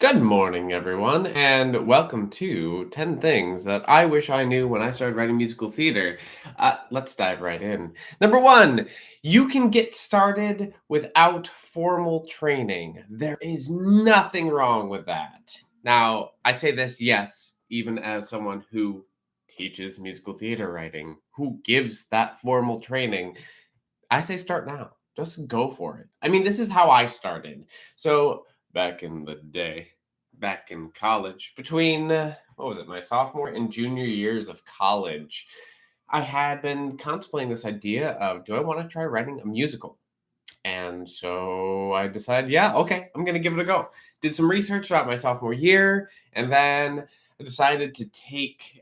Good morning, everyone, and welcome to 10 Things That I Wish I Knew When I Started Writing Musical Theater. Let's dive right in. Number one, you can get started without formal training. There is nothing wrong with that. Now, I say this, yes, even as someone who teaches musical theater writing, who gives that formal training. I say start now. Just go for it. I mean, this is how I started. So, back in the day, back in college, between what was it, my sophomore and junior years of college, I had been contemplating this idea of do I want to try writing a musical? And so I decided, yeah, okay, I'm going to give it a go. Did some research throughout my sophomore year, and then I decided to take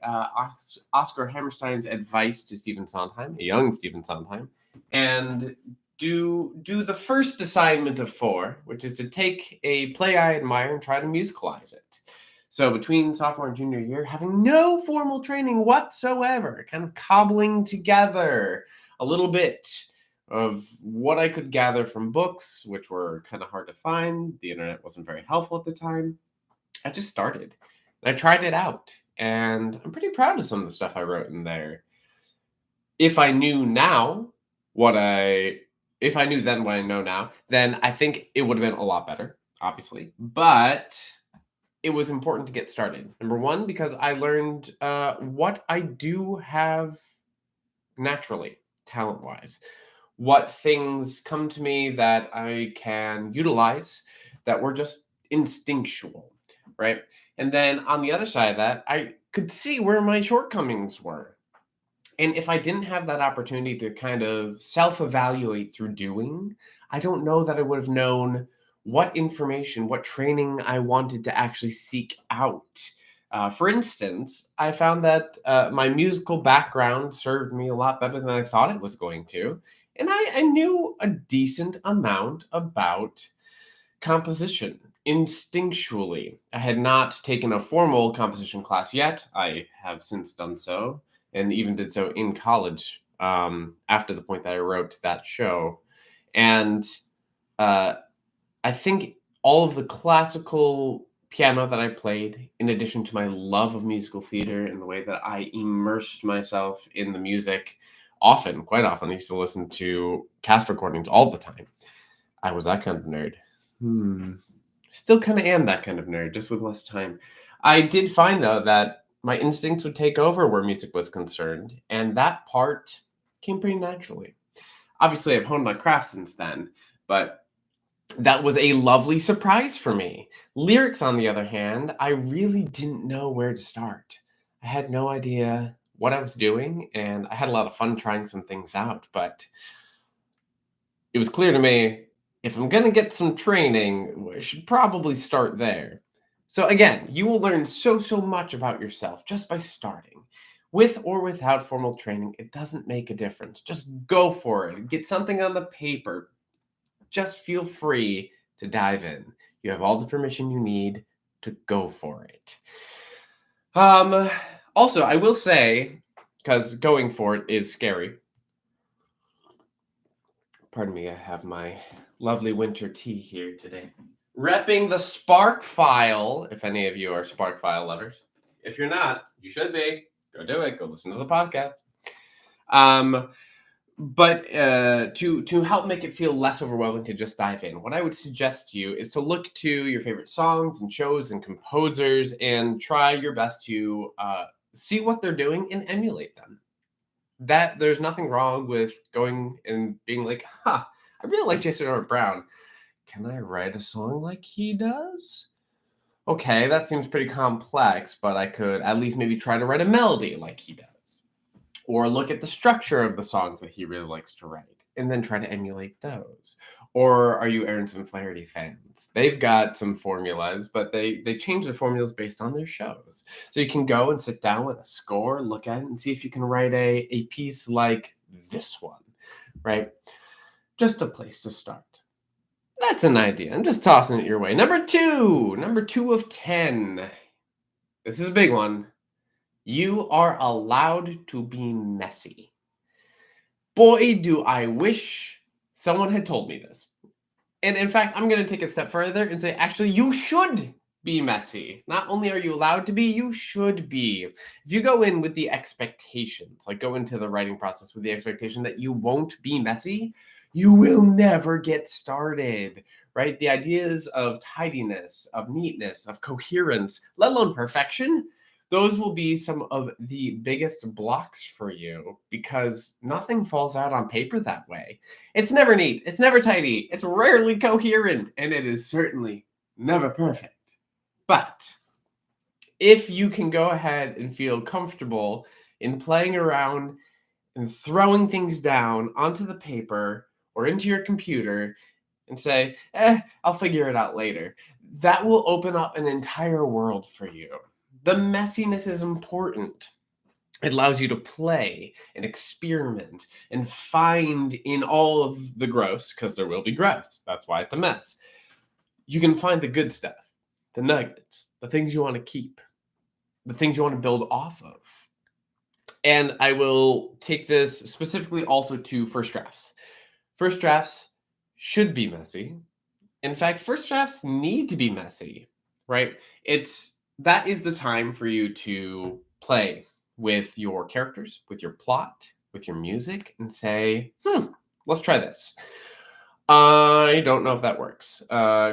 Oscar Hammerstein's advice to Stephen Sondheim, a young Stephen Sondheim, and do the first assignment of four, which is to take a play I admire and try to musicalize it. So between sophomore and junior year, having no formal training whatsoever, kind of cobbling together a little bit of what I could gather from books, which were kind of hard to find. The internet wasn't very helpful at the time. I just started. I tried it out, and I'm pretty proud of some of the stuff I wrote in there. If I knew now what I if I knew then what I know now, then I think it would have been a lot better, obviously. But it was important to get started. Number one, because I learned what I do have naturally, talent wise, what things come to me that I can utilize that were just instinctual, right? And then on the other side of that, I could see where my shortcomings were. And if I didn't have that opportunity to kind of self evaluate through doing, I don't know that I would have known what information, what training I wanted to actually seek out. For instance, I found that my musical background served me a lot better than I thought it was going to. And I knew a decent amount about composition instinctually. I had not taken a formal composition class yet. I have since done so, and even did so in college after the point that I wrote that show. And uh, I think all of the classical piano that I played, in addition to my love of musical theater and the way that I immersed myself in the music, often, quite often, I used to listen to cast recordings all the time. I was that kind of nerd. Hmm. Still kind of am that kind of nerd, just with less time. I did find, though, that my instincts would take over where music was concerned, and that part came pretty naturally. Obviously, I've honed my craft since then, but that was a lovely surprise for me. Lyrics, on the other hand, I really didn't know where to start. I had no idea what I was doing, and I had a lot of fun trying some things out, but it was clear to me if I'm going to get some training, I should probably start there. So, again, you will learn so much about yourself just by starting. With or without formal training, it doesn't make a difference. Just go for it. Get something on the paper. Just feel free to dive in. You have all the permission you need to go for it. Um, Also, I will say, because going for it is scary. Pardon me, I have my lovely winter tea here today. Repping the Spark File, if any of you are Spark File lovers. If you're not, you should be. Go do it. Go listen to the podcast. But to help make it feel less overwhelming to just dive in, what I would suggest to you is to look to your favorite songs and shows and composers and try your best to see what they're doing and emulate them. That there's nothing wrong with going and being like, huh, I really like Jason Robert Brown. Can I write a song like he does? Okay, that seems pretty complex, but I could at least maybe try to write a melody like he does. Or look at the structure of the songs that he really likes to write and then try to emulate those. Or are you Aarons and Flaherty fans? They've got some formulas, but they change the formulas based on their shows. So you can go and sit down with a score, look at it, and see if you can write a piece like this one, right? Just a place to start. That's an idea. I'm just tossing it your way. Number two of 10. This is a big one. You are allowed to be messy. Boy, do I wish someone had told me this. And in fact, I'm going to take a step further and say, actually, you should be messy. Not only are you allowed to be, you should be. If you go in with the expectations, like go into the writing process with the expectation that you won't be messy, you will never get started, right? The ideas of tidiness, of neatness, of coherence, let alone perfection, those will be some of the biggest blocks for you because nothing falls out on paper that way. It's never neat, it's never tidy, it's rarely coherent, and it is certainly never perfect. But if you can go ahead and feel comfortable in playing around and throwing things down onto the paper or into your computer and say, I'll figure it out later, that will open up an entire world for you. The messiness is important. It allows you to play and experiment and find in all of the gross, because there will be gross. That's why it's a mess. You can find the good stuff, the nuggets, the things you want to keep, the things you want to build off of. And I will take this specifically also to first drafts. First drafts should be messy. In fact, first drafts need to be messy, right? That is the time for you to play with your characters, with your plot, with your music, and say, let's try this. I don't know if that works.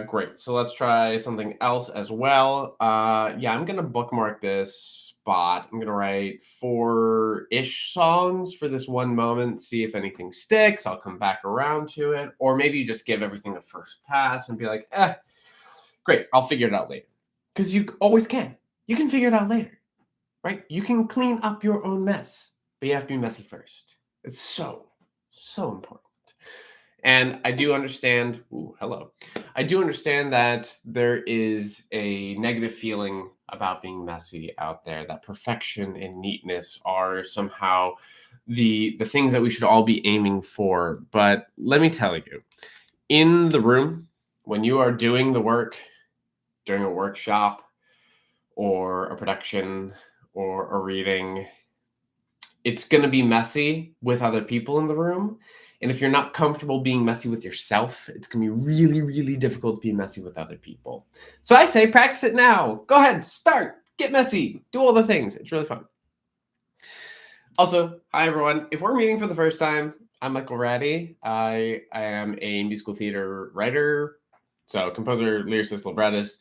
Great. So let's try something else as well. Yeah, I'm going to bookmark this spot. I'm going to write 4-ish songs for this one moment, see if anything sticks. I'll come back around to it. Or maybe you just give everything a first pass and be like, great, I'll figure it out later. Because you always can. You can figure it out later, right? You can clean up your own mess, but you have to be messy first. It's so, so important. And I do understand, I do understand that there is a negative feeling about being messy out there, that perfection and neatness are somehow the things that we should all be aiming for. But let me tell you, in the room, when you are doing the work during a workshop or a production or a reading, it's going to be messy with other people in the room. And if you're not comfortable being messy with yourself, it's going to be really, really difficult to be messy with other people. So I say practice it now. Go ahead, start, get messy, do all the things. It's really fun. Also, hi everyone. If we're meeting for the first time, I'm Michael Ratty. I am a musical theater writer, so composer, lyricist, librettist,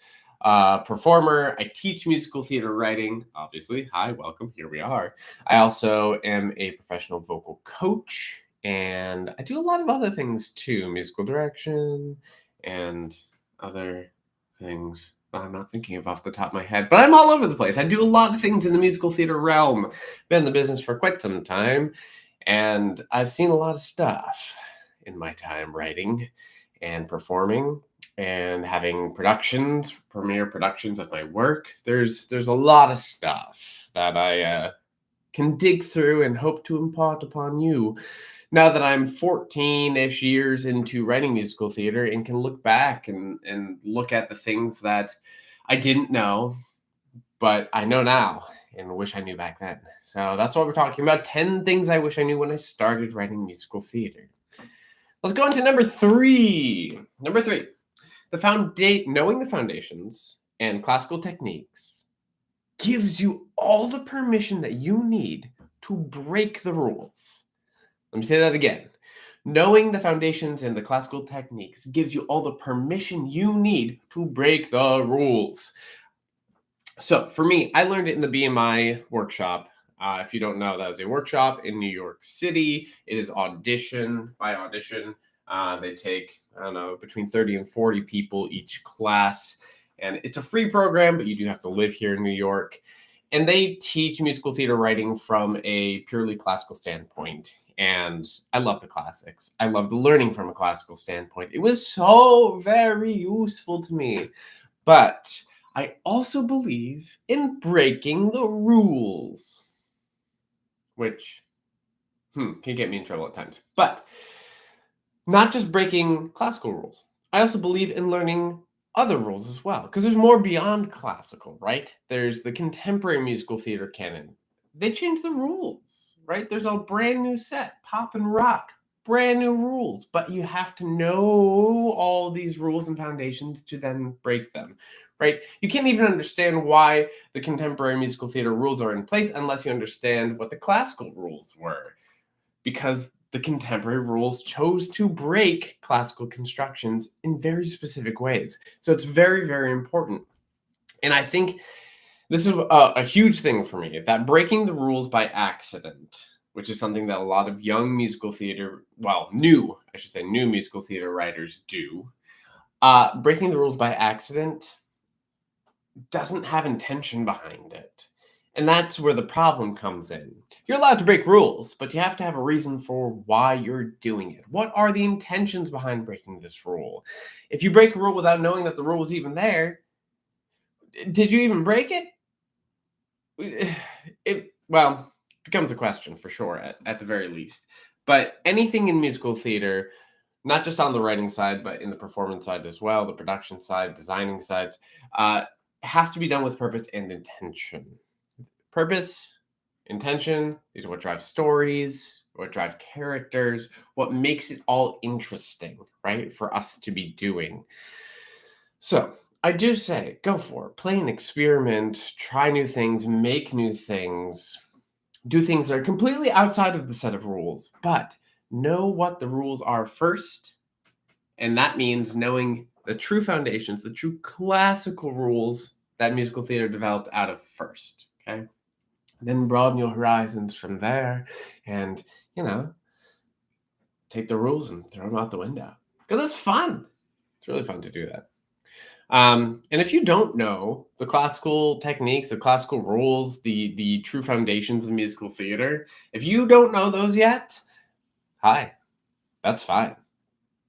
performer. I teach musical theater writing, obviously. Hi, welcome. Here we are. I also am a professional vocal coach, and I do a lot of other things too, musical direction and other things I'm not thinking of off the top of my head, but I'm all over the place. I do a lot of things in the musical theater realm. Been in the business for quite some time, and I've seen a lot of stuff in my time writing and performing and having productions, premiere productions of my work. There's a lot of stuff that I can dig through and hope to impart upon you now that I'm 14-ish years into writing musical theater and can look back and look at the things that I didn't know, but I know now and wish I knew back then. So that's what we're talking about. 10 things I wish I knew when I started writing musical theater. Let's go into number 3. Number 3, knowing the foundations and classical techniques gives you all the permission that you need to break the rules. Let me say that again. Knowing the foundations and the classical techniques gives you all the permission you need to break the rules. So for me, I learned it in the BMI workshop. If you don't know, that is a workshop in New York City. It is Audition. By Audition, they take, I don't know, between 30 and 40 people each class. And it's a free program, but you do have to live here in New York. And they teach musical theater writing from a purely classical standpoint. And I love the classics. I loved learning from a classical standpoint. It was so very useful to me. But I also believe in breaking the rules, which can get me in trouble at times. But not just breaking classical rules. I also believe in learning other rules as well, because there's more beyond classical, right? There's the contemporary musical theater canon. They changed the rules, right? There's a brand new set, pop and rock. brand new rules, but you have to know all these rules and foundations to then break them, right? You can't even understand why the contemporary musical theater rules are in place unless you understand what the classical rules were, because the contemporary rules chose to break classical constructions in very specific ways. So it's very, very important. And I think this is a huge thing for me, that breaking the rules by accident, which is something that a lot of young musical theater, well, new, I should say, new musical theater writers do. Breaking the rules by accident doesn't have intention behind it. And that's where the problem comes in. You're allowed to break rules, but you have to have a reason for why you're doing it. What are the intentions behind breaking this rule? If you break a rule without knowing that the rule was even there, did you even break it? It, well, becomes a question for sure, at the very least. But anything in musical theater, not just on the writing side, but in the performance side as well, the production side, designing side, has to be done with purpose and intention. Purpose, intention, these are what drive stories, what drive characters, what makes it all interesting, right, for us to be doing. So I do say, go for it. Play and experiment, try new things, make new things, do things that are completely outside of the set of rules, but know what the rules are first. And that means knowing the true foundations, the true classical rules that musical theater developed out of first. Okay. Then broaden your horizons from there and, take the rules and throw them out the window. Because it's fun. It's really fun to do that. And if you don't know the classical techniques, the classical rules, the true foundations of musical theater, if you don't know those yet, hi, that's fine.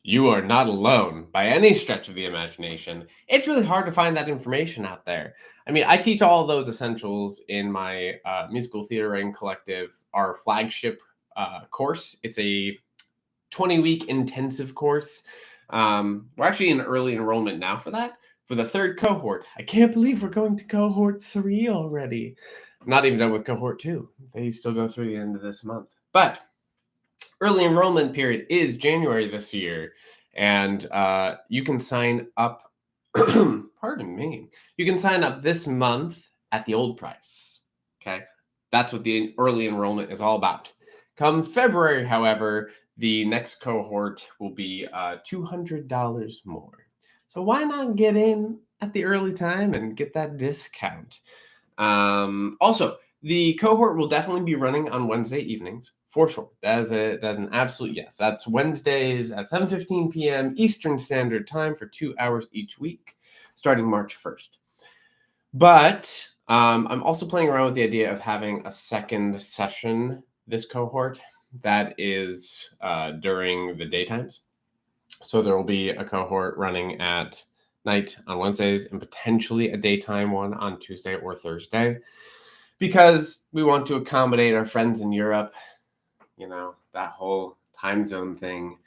You are not alone by any stretch of the imagination. It's really hard to find that information out there. I mean, I teach all of those essentials in my musical theater writing collective, our flagship course. It's a 20-week intensive course. We're actually in early enrollment now for that, for the third cohort. I can't believe we're going to cohort 3 already. I'm not even done with cohort 2. They still go through the end of this month. But early enrollment period is January this year, and you can sign up, pardon me, you can sign up this month at the old price, okay? That's what the early enrollment is all about. Come February, however, the next cohort will be $200 more. So why not get in at the early time and get that discount? Also, the cohort will definitely be running on Wednesday evenings, for sure. That's an absolute yes. That's Wednesdays at 7:15 p.m. Eastern Standard Time for 2 hours each week, starting March 1st. But I'm also playing around with the idea of having a second session this cohort that is during the daytimes. So there will be a cohort running at night on Wednesdays and potentially a daytime one on Tuesday or Thursday, because we want to accommodate our friends in Europe, that whole time zone thing.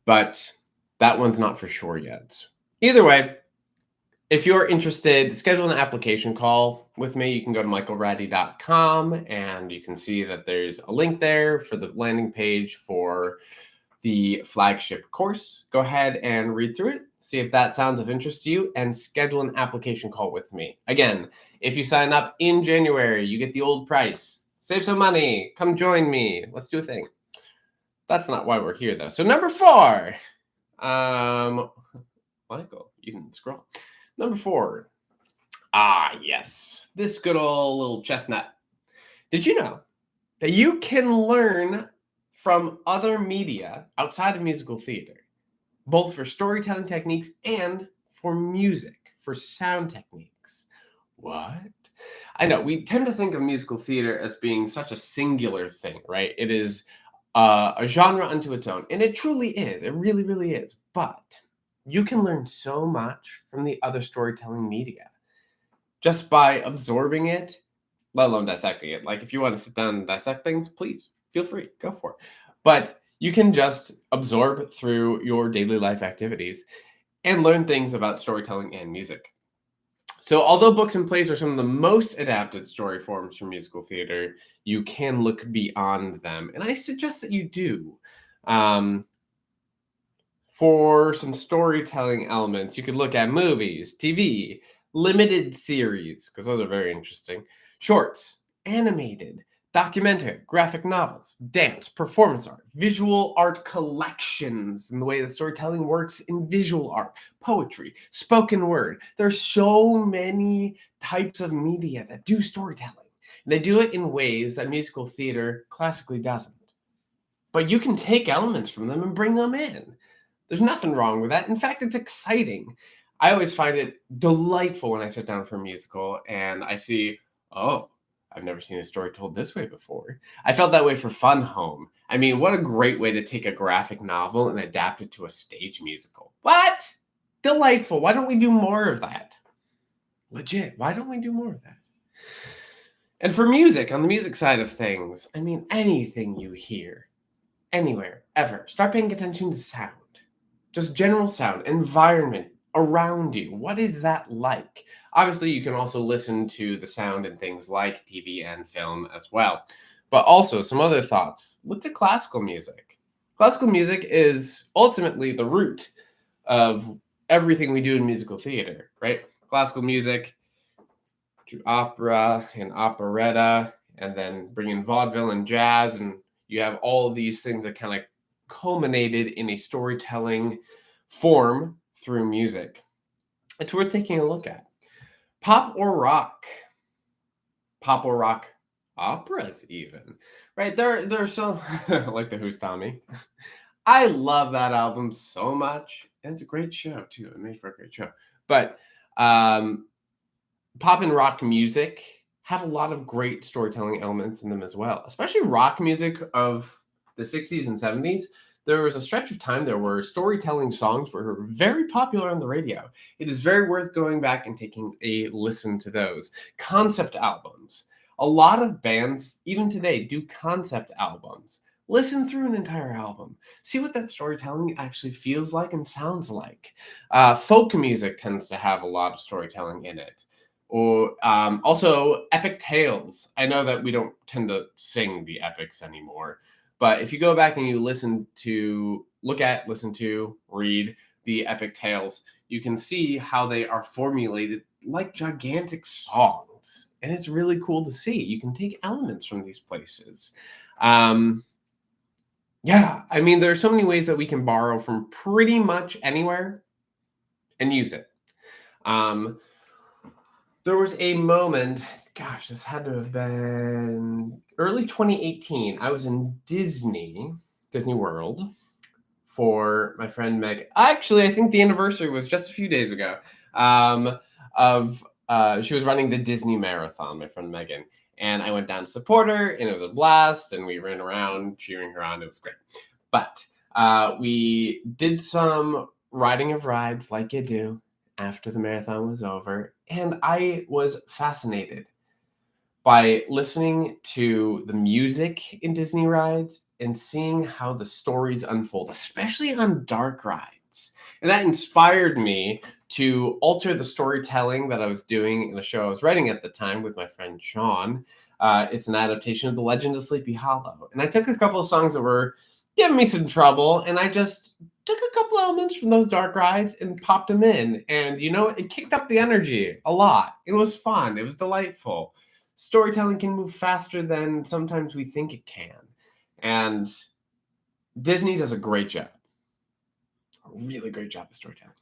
But that one's not for sure yet. Either way, if you're interested, schedule an application call with me. You can go to michaelraddy.com and you can see that there's a link there for the landing page for the flagship course. Go ahead and read through it, see if that sounds of interest to you, and schedule an application call with me. Again, if you sign up in January, you get the old price. Save some money. Come join me. Let's do a thing. That's not why we're here, though. So number 4. Michael, you can scroll. Number 4. Yes. This good old little chestnut. Did you know that you can learn from other media outside of musical theater, both for storytelling techniques and for music, for sound techniques? What? I know, we tend to think of musical theater as being such a singular thing, right? It is a genre unto its own, and it truly is. It really, really is. But you can learn so much from the other storytelling media just by absorbing it, let alone dissecting it. Like, if you want to sit down and dissect things, please feel free, go for it. But you can just absorb through your daily life activities and learn things about storytelling and music. So although books and plays are some of the most adapted story forms for musical theater, you can look beyond them. And I suggest that you do. Um, for some storytelling elements, you could look at movies, TV, limited series, because those are very interesting, shorts, animated, documentary, graphic novels, dance, performance art, visual art collections, and the way that storytelling works in visual art, poetry, spoken word. There's so many types of media that do storytelling. They do it in ways that musical theater classically doesn't. But you can take elements from them and bring them in. There's nothing wrong with that. In fact, it's exciting. I always find it delightful when I sit down for a musical and I see, oh, I've never seen a story told this way before. I felt that way for Fun Home. I mean, what a great way to take a graphic novel and adapt it to a stage musical. What? Delightful. Why don't we do more of that? Legit. Why don't we do more of that? And for music, on the music side of things, I mean, anything you hear, anywhere, ever, start paying attention to sound. Just general sound, environment around you. What is that like? Obviously, you can also listen to the sound in things like TV and film as well. But also, some other thoughts. Look at classical music. Classical music is ultimately the root of everything we do in musical theater, right? Classical music to opera and operetta, and then bring in vaudeville and jazz, and you have all of these things that kind of culminated in a storytelling form through music. It's worth taking a look at. Pop or rock? Pop or rock operas, even. Right? There are some, like the Who's Tommy. I love that album so much. And it's a great show, too. It made for a great show. But um, pop and rock music have a lot of great storytelling elements in them as well, especially rock music of the 60s and 70s. There was a stretch of time there where storytelling songs were very popular on the radio. It is very worth going back and taking a listen to those. Concept albums. A lot of bands, even today, do concept albums. Listen through an entire album. See what that storytelling actually feels like and sounds like. Folk music tends to have a lot of storytelling in it. Or also epic tales. I know that we don't tend to sing the epics anymore, but if you go back and you listen to, read the epic tales, you can see how they are formulated like gigantic songs. And it's really cool to see. You can take elements from these places. Yeah, I mean, there are so many ways that we can borrow from pretty much anywhere and use it. There was a moment, gosh, this had to have been early 2018. I was in Disney World for my friend Meg. Actually, I think the anniversary was just a few days ago. She was running the Disney Marathon, my friend Megan. And I went down to support her, and it was a blast, and we ran around cheering her on. It was great. But we did some riding of rides like you do after the marathon was over, and I was fascinated by listening to the music in Disney rides and seeing how the stories unfold, especially on dark rides. And that inspired me to alter the storytelling that I was doing in a show I was writing at the time with my friend Sean. It's an adaptation of The Legend of Sleepy Hollow. And I took a couple of songs that were giving me some trouble, and I just took a couple elements from those dark rides and popped them in. And you know, it kicked up the energy a lot. It was fun. It was delightful. Storytelling can move faster than sometimes we think it can. And Disney does a great job. A really great job of storytelling.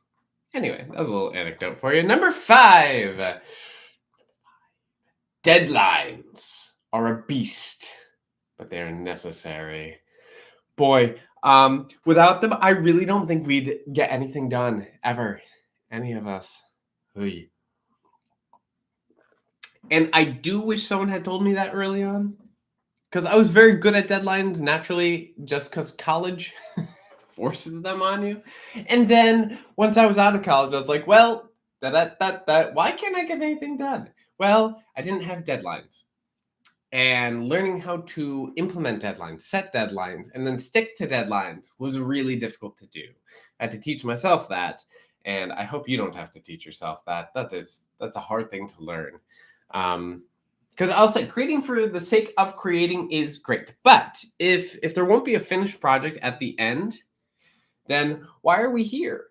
Anyway, that was a little anecdote for you. Number 5. Deadlines are a beast, but they are necessary. Boy, without them, I really don't think we'd get anything done, ever. Any of us. Oy. And I do wish someone had told me that early on, because I was very good at deadlines naturally, just because college forces them on you. And then once I was out of college, I was like, well, why can't I get anything done? Well, I didn't have deadlines. And learning how to implement deadlines, set deadlines, and then stick to deadlines was really difficult to do. I had to teach myself that, and I hope you don't have to teach yourself that. That's a hard thing to learn. Because Because I'll say creating for the sake of creating is great. But if there won't be a finished project at the end, then why are we here?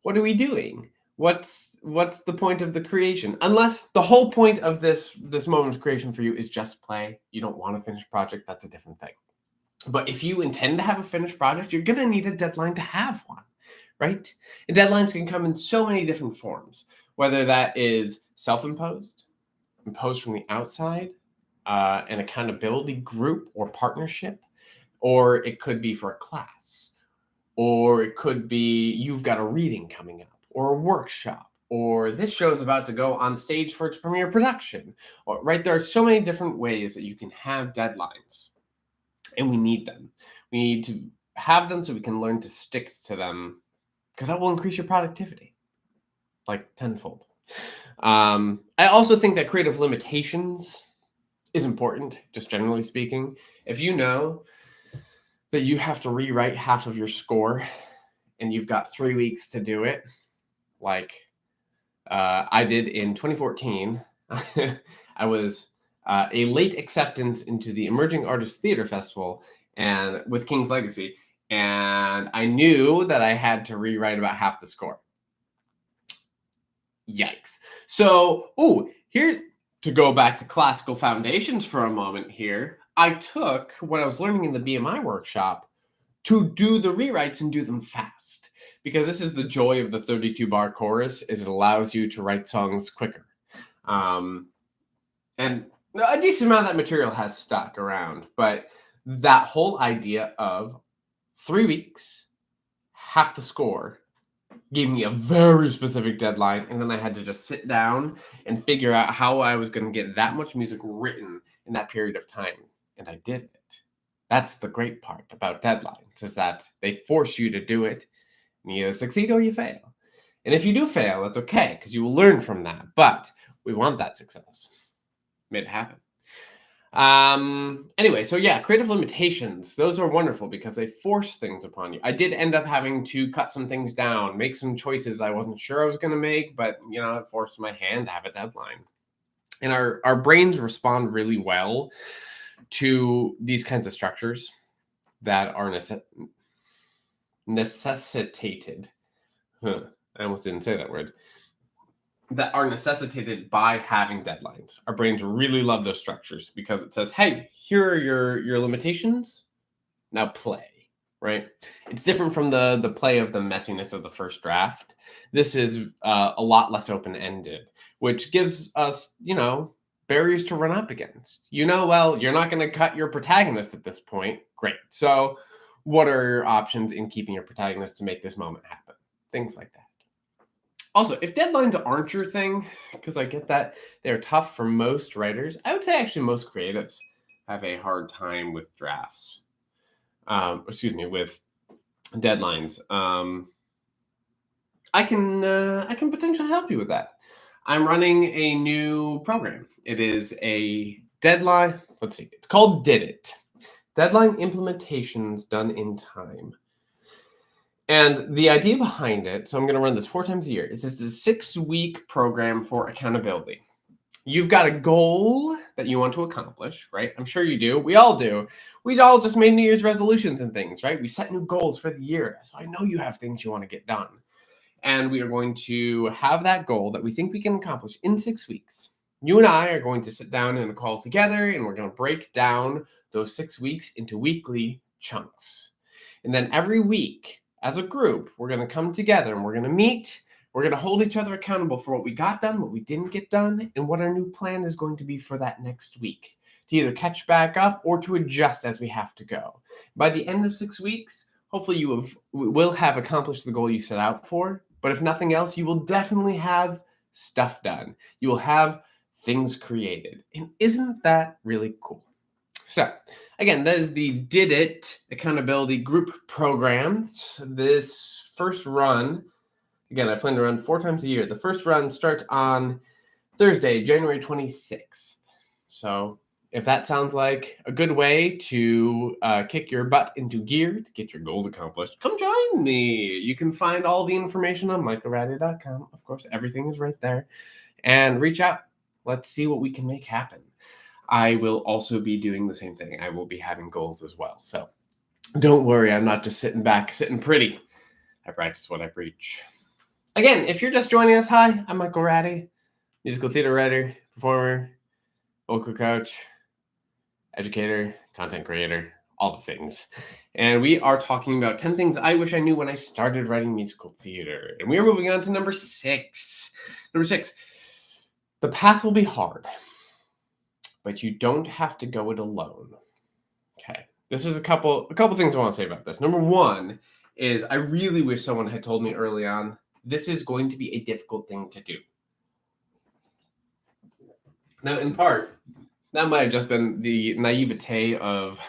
What are we doing? What's the point of the creation? Unless the whole point of this moment of creation for you is just play. You don't want a finished project, that's a different thing. But if you intend to have a finished project, you're going to need a deadline to have one, right? And deadlines can come in so many different forms, whether that is self-imposed, imposed from the outside, an accountability group or partnership, or it could be for a class, or it could be you've got a reading coming up, or a workshop, or this show's about to go on stage for its premiere production, or, right? There are so many different ways that you can have deadlines. And we need them. We need to have them so we can learn to stick to them, because that will increase your productivity like tenfold. I also think that creative limitations is important, just generally speaking. If you know that you have to rewrite half of your score and you've got 3 weeks to do it, like I did in 2014, I was a late acceptance into the Emerging Artists Theater Festival and with King's Legacy, and I knew that I had to rewrite about half the score. Yikes. So, here's to go back to classical foundations for a moment here. I took what I was learning in the BMI workshop to do the rewrites and do them fast, because this is the joy of the 32 bar chorus, is it allows you to write songs quicker. And a decent amount of that material has stuck around, but that whole idea of 3 weeks, half the score, gave me a very specific deadline, and then I had to just sit down and figure out how I was going to get that much music written in that period of time, and I did it. That's the great part about deadlines, is that they force you to do it, and you either succeed or you fail. And if you do fail, that's okay, because you will learn from that, but we want that success. Made it happen. Anyway, so yeah, creative limitations, those are wonderful because they force things upon you. I did end up having to cut some things down, make some choices I wasn't sure I was going to make, but it forced my hand to have a deadline. And our brains respond really well to these kinds of structures that are necessitated. I almost didn't say that word. That are necessitated by having deadlines. Our brains really love those structures because it says, hey, here are your limitations. Now play, right? It's different from the play of the messiness of the first draft. This is a lot less open-ended, which gives us, barriers to run up against. Well, you're not going to cut your protagonist at this point. Great. So what are your options in keeping your protagonist to make this moment happen? Things like that. Also, if deadlines aren't your thing, because I get that they're tough for most writers, I would say actually most creatives have a hard time with drafts. With deadlines. I can potentially help you with that. I'm running a new program. It is a deadline. Let's see. It's called Did It. Deadline implementations done in time. And the idea behind it, so I'm going to run this 4 times a year, is this is a 6-week program for accountability. You've got a goal that you want to accomplish, right? I'm sure you do. We all do. We all just made New Year's resolutions and things, right? We set new goals for the year. So I know you have things you want to get done. And we are going to have that goal that we think we can accomplish in 6 weeks. You and I are going to sit down in a call together, and we're going to break down those 6 weeks into weekly chunks. And then every week, as a group, we're going to come together and we're going to meet. We're going to hold each other accountable for what we got done, what we didn't get done, and what our new plan is going to be for that next week, to either catch back up or to adjust as we have to go. By the end of 6 weeks, hopefully you will have accomplished the goal you set out for, but if nothing else, you will definitely have stuff done. You will have things created. And isn't that really cool? So, again, that is the Did It Accountability Group Program. This first run, again, I plan to run 4 times a year. The first run starts on Thursday, January 26th. So if that sounds like a good way to kick your butt into gear to get your goals accomplished, come join me. You can find all the information on michaelraddy.com. Of course, everything is right there. And reach out. Let's see what we can make happen. I will also be doing the same thing. I will be having goals as well. So don't worry, I'm not just sitting back, sitting pretty. I practice what I preach. Again, if you're just joining us, hi, I'm Michael Ratty, musical theater writer, performer, vocal coach, educator, content creator, all the things. And we are talking about 10 things I wish I knew when I started writing musical theater. And we are moving on to number 6. Number 6, the path will be hard, but you don't have to go it alone. Okay. This is a couple things I want to say about this. Number 1 is I really wish someone had told me early on, this is going to be a difficult thing to do. Now, in part, that might have just been the naivete of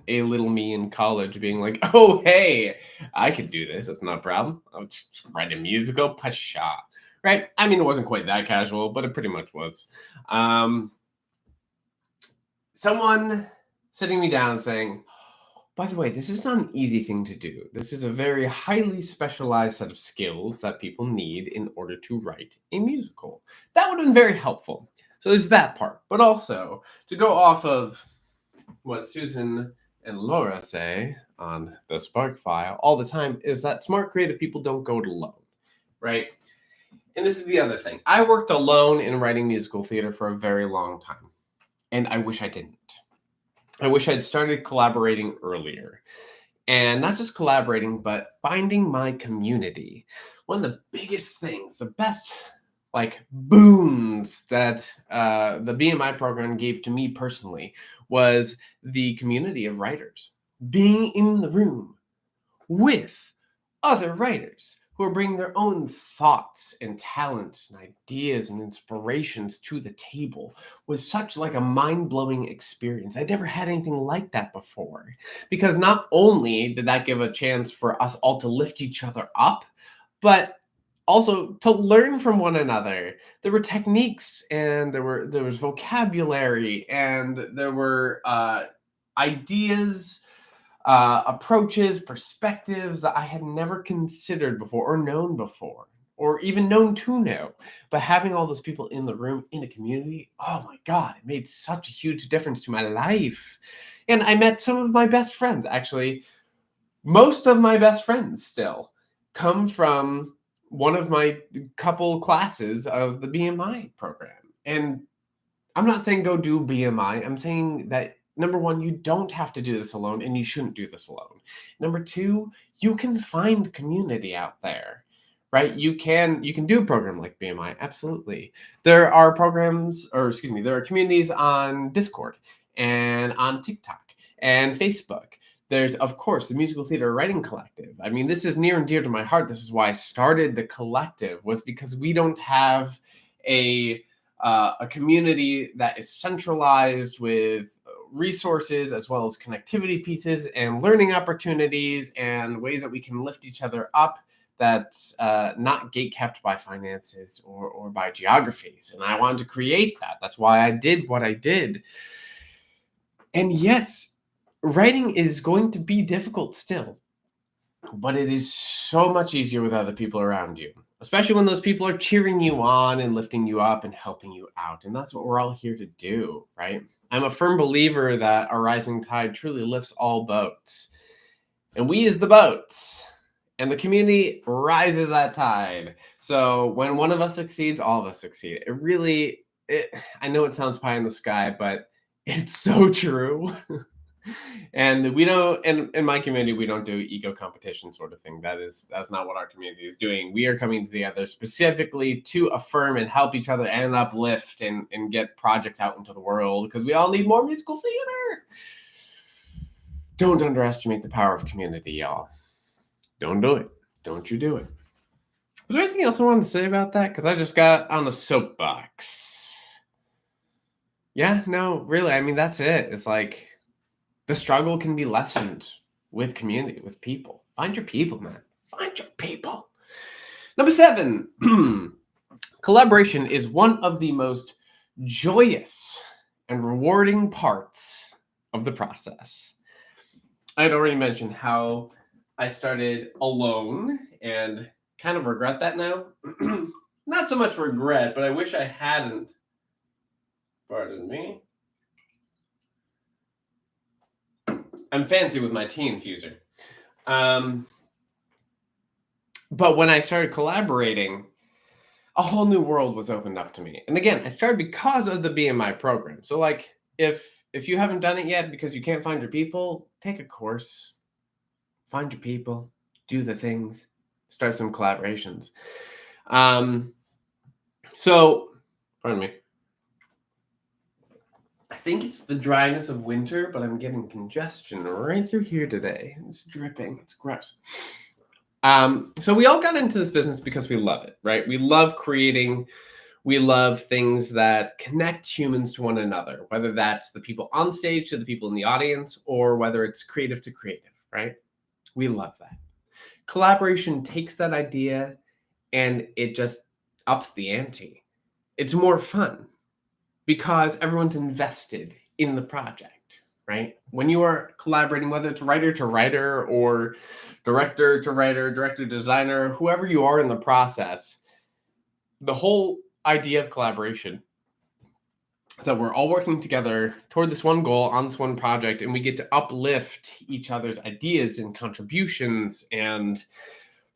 a little me in college being like, oh, hey, I could do this. That's not a problem. I'll just write a musical, pasha. Right? I mean, it wasn't quite that casual, but it pretty much was. Someone sitting me down saying, by the way, this is not an easy thing to do. This is a very highly specialized set of skills that people need in order to write a musical. That would have been very helpful. So there's that part. But also, to go off of what Susan and Laura say on the Spark file all the time, is that smart creative people don't go it alone, right? And this is the other thing. I worked alone in writing musical theater for a very long time, and I wish I didn't. I wish I'd started collaborating earlier. And not just collaborating, but finding my community. One of the biggest things, the best boons that the BMI program gave to me personally was the community of writers. Being in the room with other writers who are bringing their own thoughts and talents and ideas and inspirations to the table was such a mind-blowing experience. I'd never had anything like that before, because not only did that give a chance for us all to lift each other up, but also to learn from one another. There were techniques, and there was vocabulary, and there were ideas, approaches, perspectives that I had never considered before or known before, or even known to know. But having all those people in the room, in a community, oh my God, it made such a huge difference to my life. And I met some of my best friends. Actually, most of my best friends still come from one of my couple classes of the BMI program. And I'm not saying go do BMI. I'm saying that, number 1, you don't have to do this alone, and you shouldn't do this alone. Number 2, you can find community out there, right? You can do a program like BMI, absolutely. There are there are communities on Discord and on TikTok and Facebook. There's, of course, the Musical Theater Writing Collective. I mean, this is near and dear to my heart. This is why I started the collective, was because we don't have a community that is centralized with resources as well as connectivity pieces and learning opportunities and ways that we can lift each other up, that's not gate-kept by finances or by geographies. And I wanted to create that. That's why I did what I did. And yes, writing is going to be difficult still, but it is so much easier with other people around you, especially when those people are cheering you on and lifting you up and helping you out. And that's what we're all here to do, right? I'm a firm believer that a rising tide truly lifts all boats. And we is the boats. And the community rises that tide. So when one of us succeeds, all of us succeed. I know it sounds pie in the sky, but it's so true. And we don't, in my community, we don't do ego competition sort of thing. That's not what our community is doing. We are coming together specifically to affirm and help each other and uplift and get projects out into the world, because we all need more musical theater. Don't underestimate the power of community, y'all. Don't do it. Don't you do it. Was there anything else I wanted to say about that? Because I just got on a soapbox. Yeah, no, really. I mean, that's it. It's the struggle can be lessened with community, with people. Find your people, man. Find your people. Number 7, collaboration is one of the most joyous and rewarding parts of the process. I had already mentioned how I started alone and kind of regret that now. Not so much regret, but I wish I hadn't. Pardon me. I'm fancy with my tea infuser. But when I started collaborating, a whole new world was opened up to me. And again, I started because of the BMI program. So like if you haven't done it yet because you can't find your people, take a course, find your people, do the things, start some collaborations. So pardon me. I think it's the dryness of winter, but I'm getting congestion right through here today. It's dripping. It's gross. So we all got into this business because we love it, right? We love creating. We love things that connect humans to one another, whether that's the people on stage to the people in the audience, or whether it's creative to creative, right? We love that. Collaboration takes that idea and it just ups the ante. It's more fun because everyone's invested in the project, right? When you are collaborating, whether it's writer to writer or director to writer, director to designer, whoever you are in the process, the whole idea of collaboration is that we're all working together toward this one goal on this one project, and we get to uplift each other's ideas and contributions and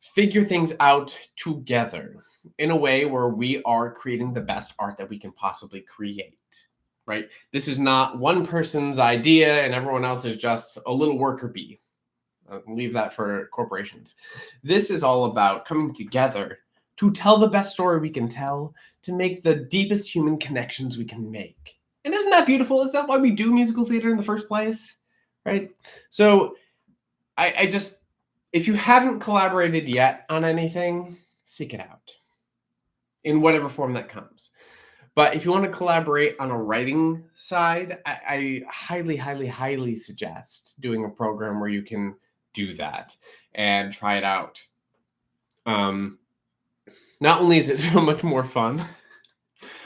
figure things out together in a way where we are creating the best art that we can possibly create, right? This is not one person's idea and everyone else is just a little worker bee. I'll leave that for corporations. This is all about coming together to tell the best story we can tell, to make the deepest human connections we can make. And isn't that beautiful? Is that why we do musical theater in the first place? Right? So I just, if you haven't collaborated yet on anything, seek it out in whatever form that comes. But if you want to collaborate on a writing side, I highly, highly, highly suggest doing a program where you can do that and try it out. Not only is it so much more fun,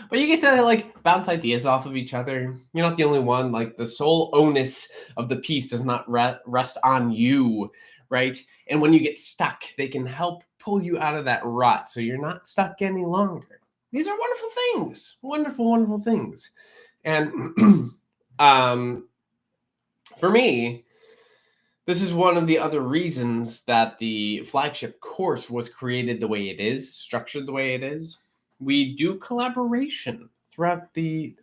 but you get to like bounce ideas off of each other. You're not the only one. Like the sole onus of the piece does not rest on you, right? And when you get stuck, they can help pull you out of that rut so you're not stuck any longer. These are wonderful things, wonderful, wonderful things. And for me, this is one of the other reasons that the flagship course was created the way it is, structured the way it is. We do collaboration throughout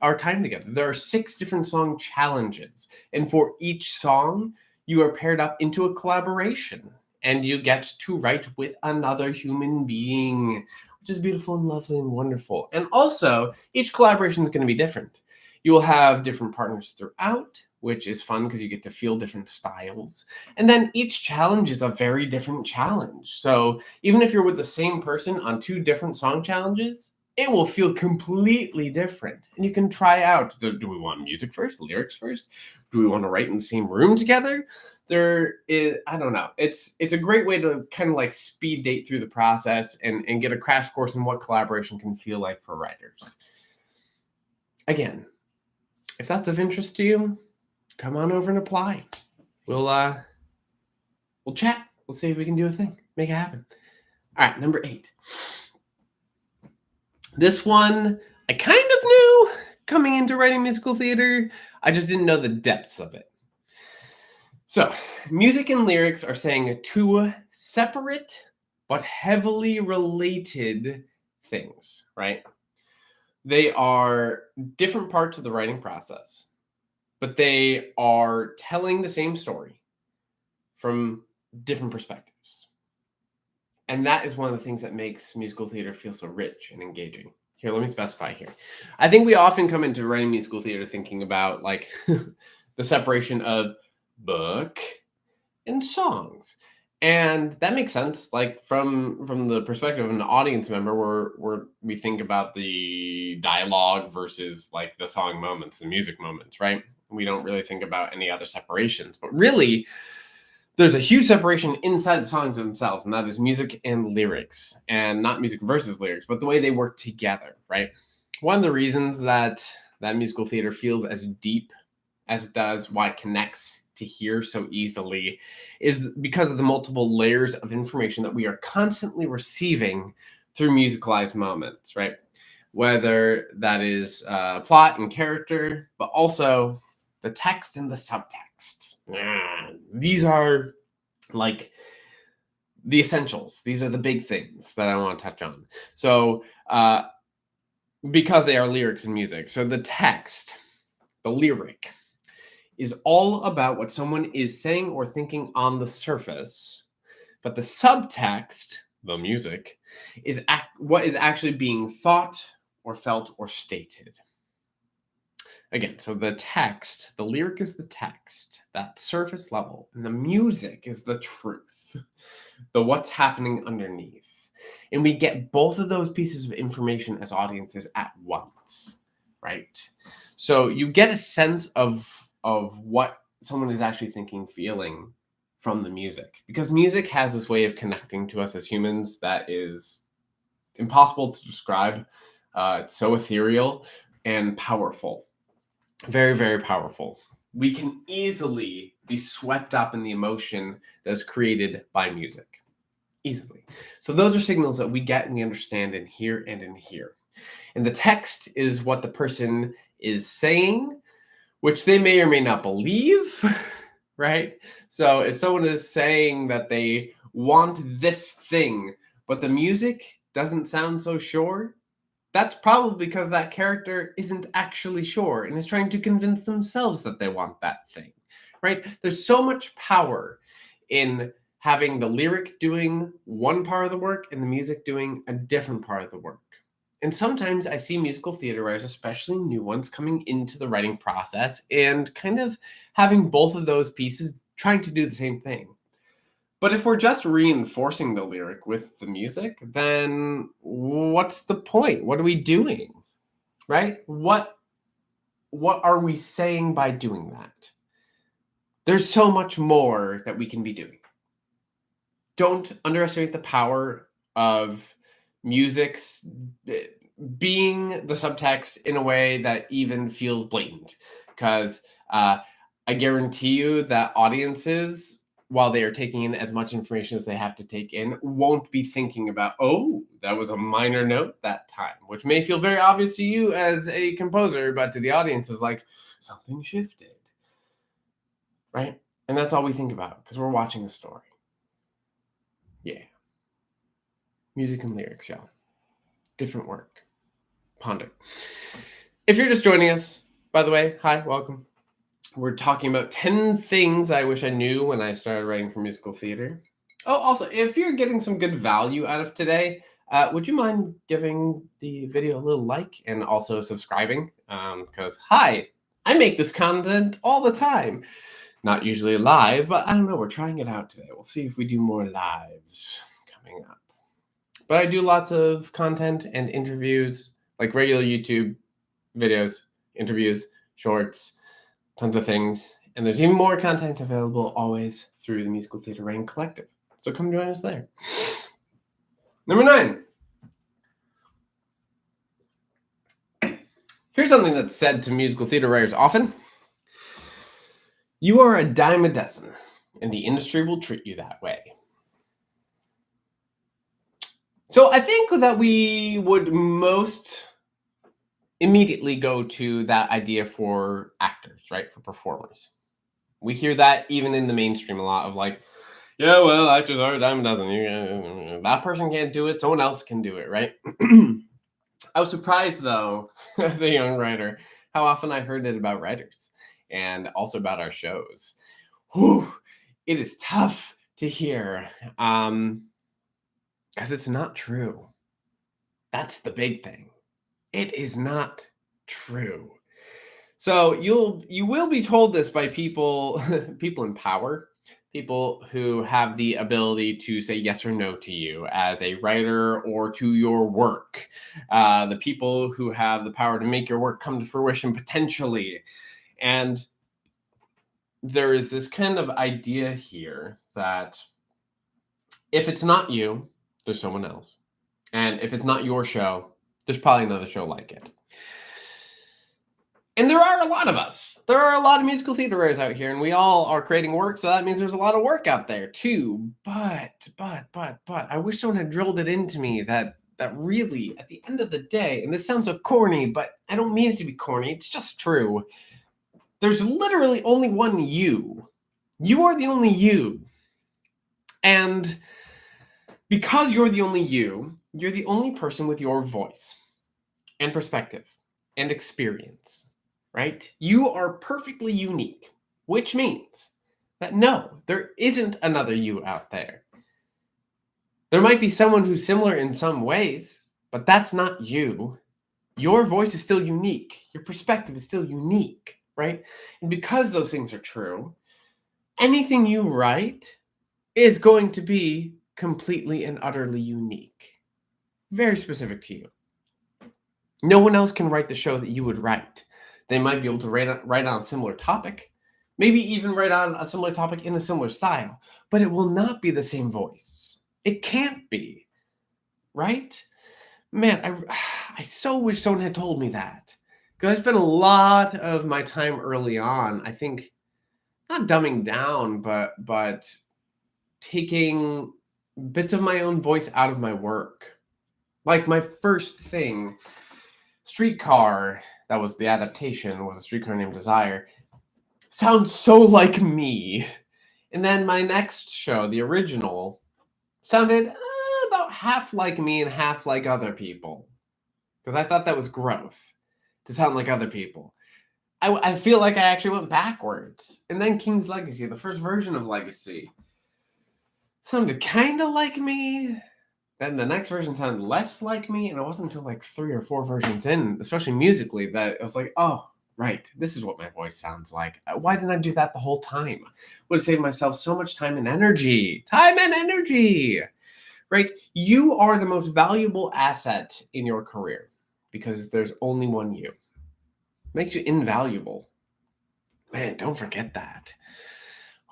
our time together. There are 6 different song challenges, and for each song, you are paired up into a collaboration, and you get to write with another human being, which is beautiful and lovely and wonderful. And also, each collaboration is going to be different. You will have different partners throughout, which is fun because you get to feel different styles. And then each challenge is a very different challenge. So even if you're with the same person on 2 different song challenges, it will feel completely different. And you can try out, do we want music first, lyrics first? Do we want to write in the same room together? There is, I don't know. It's a great way to kind of like speed date through the process and get a crash course in what collaboration can feel like for writers. Again, if that's of interest to you, come on over and apply. We'll chat. We'll see if we can do a thing. Make it happen. All right, number 8. This one I kind of knew coming into writing musical theater. I just didn't know the depths of it. So, music and lyrics are saying 2 separate but heavily related things, right? They are different parts of the writing process, but they are telling the same story from different perspectives. And that is one of the things that makes musical theater feel so rich and engaging. Here, let me specify here. I think we often come into writing musical theater thinking about like the separation of book and songs. And that makes sense, like from the perspective of an audience member, where we think about the dialogue versus like the song moments, the music moments, right? We don't really think about any other separations, but really, there's a huge separation inside the songs themselves, and that is music and lyrics, and not music versus lyrics, but the way they work together, right? One of the reasons that musical theater feels as deep as it does, why it connects to hear so easily, is because of the multiple layers of information that we are constantly receiving through musicalized moments, right? Whether that is plot and character, but also the text and the subtext. These are like the essentials. These are the big things that I want to touch on. So, because they are lyrics and music. So the text, the lyric, is all about what someone is saying or thinking on the surface, but the subtext, the music, is what is actually being thought or felt or stated. Again, so the text, the lyric is the text, that surface level, and the music is the truth, the what's happening underneath. And we get both of those pieces of information as audiences at once, right? So you get a sense of what someone is actually thinking, feeling from the music, because music has this way of connecting to us as humans that is impossible to describe. It's so ethereal and powerful. Very, very powerful. We can easily be swept up in the emotion that's created by music. Easily. So those are signals that we get and we understand in here and in here. And the text is what the person is saying, which they may or may not believe, right? So if someone is saying that they want this thing, but the music doesn't sound so sure, that's probably because that character isn't actually sure and is trying to convince themselves that they want that thing, right? There's so much power in having the lyric doing one part of the work and the music doing a different part of the work. And sometimes I see musical theater writers, especially new ones, coming into the writing process and kind of having both of those pieces trying to do the same thing. But if we're just reinforcing the lyric with the music, then what's the point? What are we doing? Right? What are we saying by doing that? There's so much more that we can be doing. Don't underestimate the power of music's being the subtext in a way that even feels blatant. Because I guarantee you that audiences, while they are taking in as much information as they have to take in, won't be thinking about, oh, that was a minor note that time, which may feel very obvious to you as a composer, but to the audience is like, something shifted, right? And that's all we think about because we're watching a story. Yeah. Music and lyrics, y'all. Different work. Ponder. If you're just joining us, by the way, hi, welcome. We're talking about 10 things I wish I knew when I started writing for musical theater. Oh, also, if you're getting some good value out of today, would you mind giving the video a little like and also subscribing? Because, hi, I make this content all the time. Not usually live, but I don't know, we're trying it out today. We'll see if we do more lives coming up. But I do lots of content and interviews, like regular YouTube videos, interviews, shorts, tons of things. And there's even more content available always through the Musical Theater Writing Collective. So come join us there. Number 9. Here's something that's said to musical theater writers often. You are a dime a dozen, and the industry will treat you that way. So I think that we would most immediately go to that idea for actors, right? For performers. We hear that even in the mainstream a lot of like, yeah, well, actors are a dime a dozen. That person can't do it. Someone else can do it, right? I was surprised, though, as a young writer, how often I heard it about writers and also about our shows. Whew, it is tough to hear because it's not true. That's the big thing. It is not true. So you will be told this by people in power, people who have the ability to say yes or no to you as a writer or to your work, the people who have the power to make your work come to fruition potentially. And there is this kind of idea here that if it's not you, there's someone else. And if it's not your show, there's probably another show like it. And there are a lot of us. There are a lot of musical theater writers out here, and we all are creating work, so that means there's a lot of work out there too. But I wish someone had drilled it into me that really, at the end of the day, and this sounds so corny, but I don't mean it to be corny, it's just true. There's literally only one you. You are the only you. And because you're the only you're the only person with your voice and perspective and experience, right? You are perfectly unique, which means that no, there isn't another you out there. There might be someone who's similar in some ways, but that's not you. Your voice is still unique. Your perspective is still unique, right? And because those things are true, anything you write is going to be completely and utterly unique. Very specific to you. No one else can write the show that you would write. They might be able to write on a similar topic, maybe even write on a similar topic in a similar style, but it will not be the same voice. It can't be, right? Man, I so wish someone had told me that. Because I spent a lot of my time early on, I think, not dumbing down, but taking bits of my own voice out of my work. Like my first thing, Streetcar, that was the adaptation, was A Streetcar Named Desire, sounds so like me. And then my next show, the original, sounded about half like me and half like other people. Because I thought that was growth, to sound like other people. I feel like I actually went backwards. And then King's Legacy, the first version of Legacy, sounded kind of like me. Then the next version sounded less like me. And it wasn't until like 3 or 4 versions in, especially musically, that I was like, oh, right, this is what my voice sounds like. Why didn't I do that the whole time? Would have saved myself so much time and energy. Time and energy! Right? You are the most valuable asset in your career because there's only one you. Makes you invaluable. Man, don't forget that.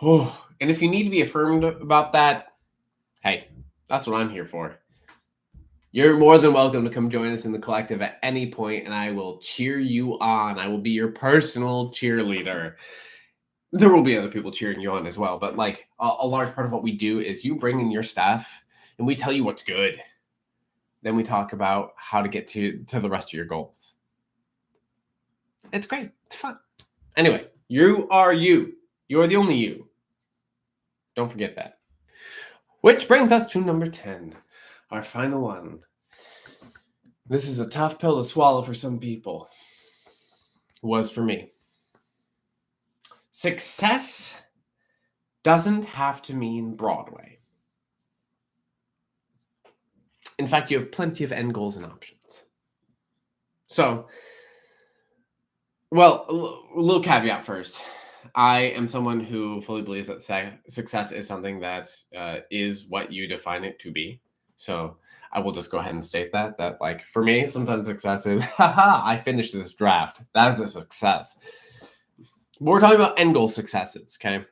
Oh, and if you need to be affirmed about that, hey, that's what I'm here for. You're more than welcome to come join us in the collective at any point, and I will cheer you on. I will be your personal cheerleader. There will be other people cheering you on as well, but like a large part of what we do is you bring in your stuff and we tell you what's good. Then we talk about how to get to the rest of your goals. It's great. It's fun. Anyway, you are you. You are the only you. Don't forget that. Which brings us to number 10, our final one. This is a tough pill to swallow for some people. It was for me. Success doesn't have to mean Broadway. In fact, you have plenty of end goals and options. So, well, a little caveat first. I am someone who fully believes that success is something that is what you define it to be. So I will just go ahead and state that like for me, sometimes success is, haha, I finished this draft. That is a success. But we're talking about end goal successes, okay?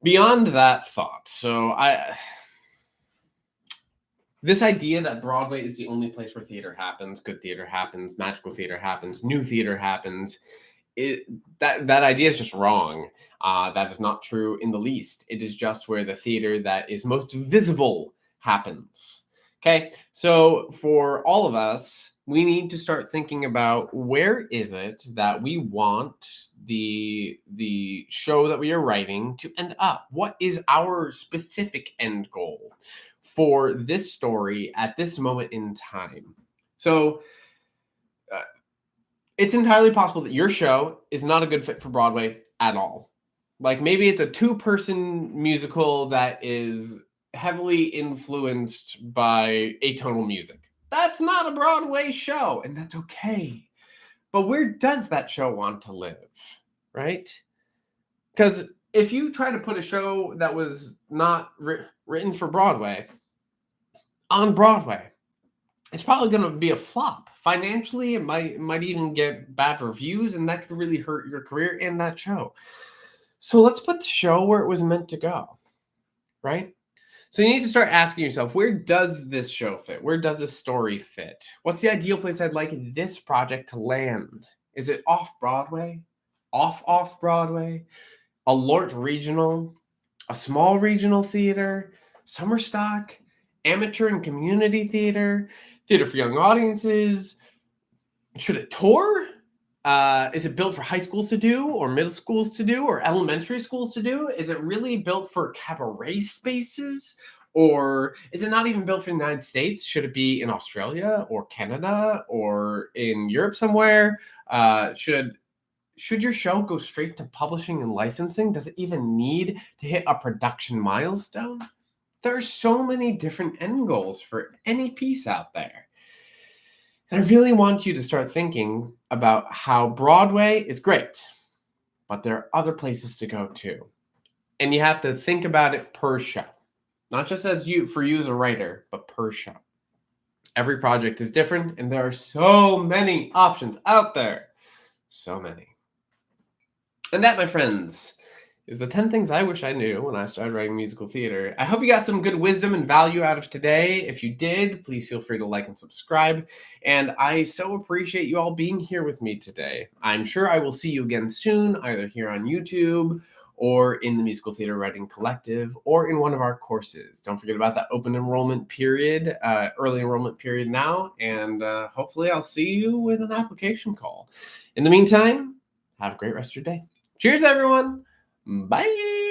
Beyond that thought, this idea that Broadway is the only place where theater happens, good theater happens, magical theater happens, new theater happens, that idea is just wrong. That is not true in the least. It is just where the theater that is most visible happens. Okay, so for all of us, we need to start thinking about where is it that we want the show that we are writing to end up? What is our specific end goal for this story at this moment in time? So it's entirely possible that your show is not a good fit for Broadway at all. Like maybe it's a 2-person musical that is heavily influenced by atonal music. That's not a Broadway show, and that's okay. But where does that show want to live, right? Because if you try to put a show that was not written for Broadway on Broadway, it's probably going to be a flop. Financially, it might even get bad reviews, and that could really hurt your career and that show. So let's put the show where it was meant to go, right? So you need to start asking yourself, where does this show fit? Where does this story fit? What's the ideal place I'd like this project to land? Is it off-Broadway? Off-Broadway? A LORT regional? A small regional theater? Summer stock? Amateur and community theater? Theater for young audiences? Should it tour? Is it built for high schools to do, or middle schools to do, or elementary schools to do? Is it really built for cabaret spaces? Or is it not even built for the United States? Should it be in Australia or Canada or in Europe somewhere? Should your show go straight to publishing and licensing? Does it even need to hit a production milestone? There are so many different end goals for any piece out there. And I really want you to start thinking about how Broadway is great, but there are other places to go too. And you have to think about it per show, not just for you as a writer, but per show. Every project is different, and there are so many options out there. So many. And that, my friends, is the 10 things I wish I knew when I started writing musical theater. I hope you got some good wisdom and value out of today. If you did, please feel free to like and subscribe. And I so appreciate you all being here with me today. I'm sure I will see you again soon, either here on YouTube or in the Musical Theater Writing Collective or in one of our courses. Don't forget about that open enrollment period, early enrollment period now. And hopefully I'll see you with an application call. In the meantime, have a great rest of your day. Cheers, everyone. Bye.